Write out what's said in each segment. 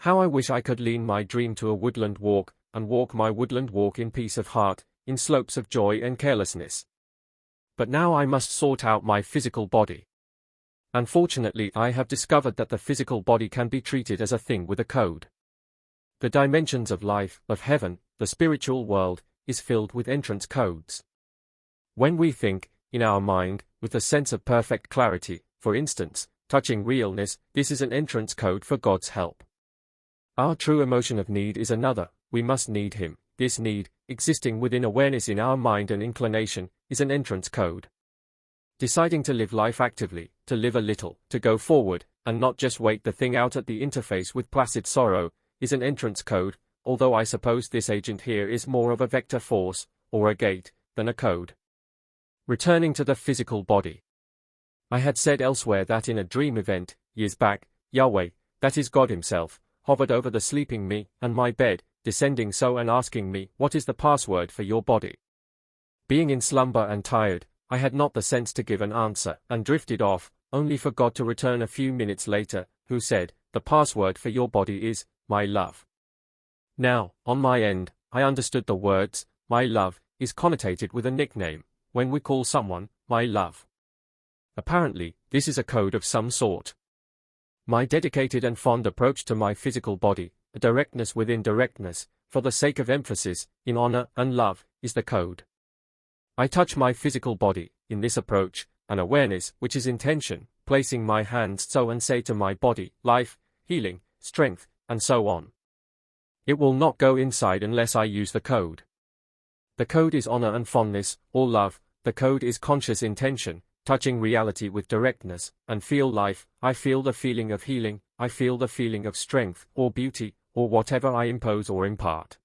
How I wish I could lean my dream to a woodland walk, and walk my woodland walk in peace of heart, in slopes of joy and carelessness. But now I must sort out my physical body. Unfortunately, I have discovered that the physical body can be treated as a thing with a code. The dimensions of life, of heaven, the spiritual world, is filled with entrance codes. When we think, in our mind, with a sense of perfect clarity, for instance, touching realness, this is an entrance code for God's help. Our true emotion of need is another. We must need Him. This need, existing within awareness in our mind and inclination, is an entrance code. Deciding to live life actively, to live a little, to go forward, and not just wait the thing out at the interface with placid sorrow, is an entrance code, although I suppose this agent here is more of a vector force, or a gate, than a code. Returning to the physical body. I had said elsewhere that in a dream event, years back, Yahweh, that is God Himself, hovered over the sleeping me and my bed, descending so and asking me, "What is the password for your body?" Being in slumber and tired, I had not the sense to give an answer, and drifted off, only for God to return a few minutes later, who said, "The password for your body is, my love." Now, on my end, I understood the words, my love, is connotated with a nickname, when we call someone, my love. Apparently, this is a code of some sort. My dedicated and fond approach to my physical body, a directness within directness, for the sake of emphasis, in honor and love, is the code. I touch my physical body, in this approach, an awareness, which is intention, placing my hands so and say to my body, life, healing, strength, and so on. It will not go inside unless I use the code. The code is honor and fondness, or love. The code is conscious intention, touching reality with directness, and feel life. I feel the feeling of healing, I feel the feeling of strength, or beauty, or whatever I impose or impart.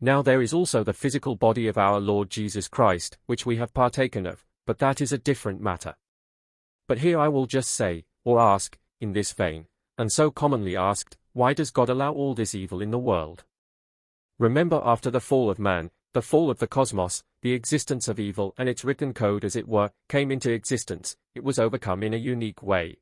Now there is also the physical body of our Lord Jesus Christ, which we have partaken of, but that is a different matter. But here I will just say, or ask, in this vein, and so commonly asked, why does God allow all this evil in the world? Remember, after the fall of man, the fall of the cosmos, the existence of evil and its written code, as it were, came into existence. It was overcome in a unique way.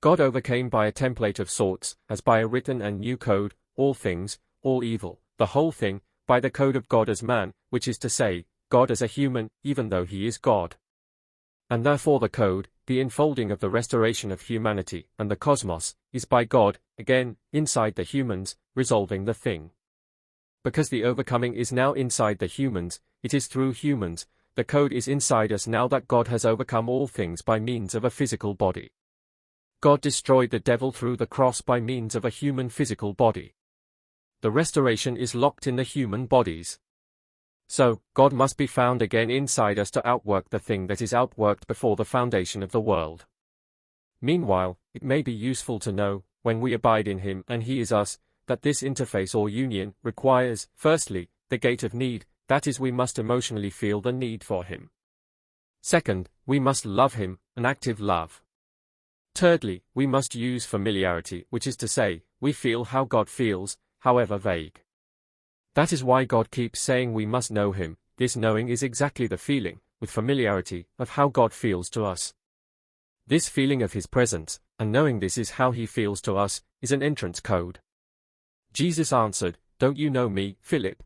God overcame by a template of sorts, as by a written and new code, all things, all evil, the whole thing, by the code of God as man, which is to say, God as a human, even though He is God. And therefore the code, the enfolding of the restoration of humanity and the cosmos, is by God, again, inside the humans, resolving the thing. Because the overcoming is now inside the humans, it is through humans, the code is inside us now that God has overcome all things by means of a physical body. God destroyed the devil through the cross by means of a human physical body. The restoration is locked in the human bodies. So, God must be found again inside us to outwork the thing that is outworked before the foundation of the world. Meanwhile, it may be useful to know, when we abide in Him and He is us, that this interface or union requires, firstly, the gate of need, that is, we must emotionally feel the need for Him. Second, we must love Him, an active love. Thirdly, we must use familiarity, which is to say, we feel how God feels, however vague. That is why God keeps saying we must know Him. This knowing is exactly the feeling, with familiarity, of how God feels to us. This feeling of His presence, and knowing this is how He feels to us, is an entrance code. Jesus answered, "Don't you know me, Philip?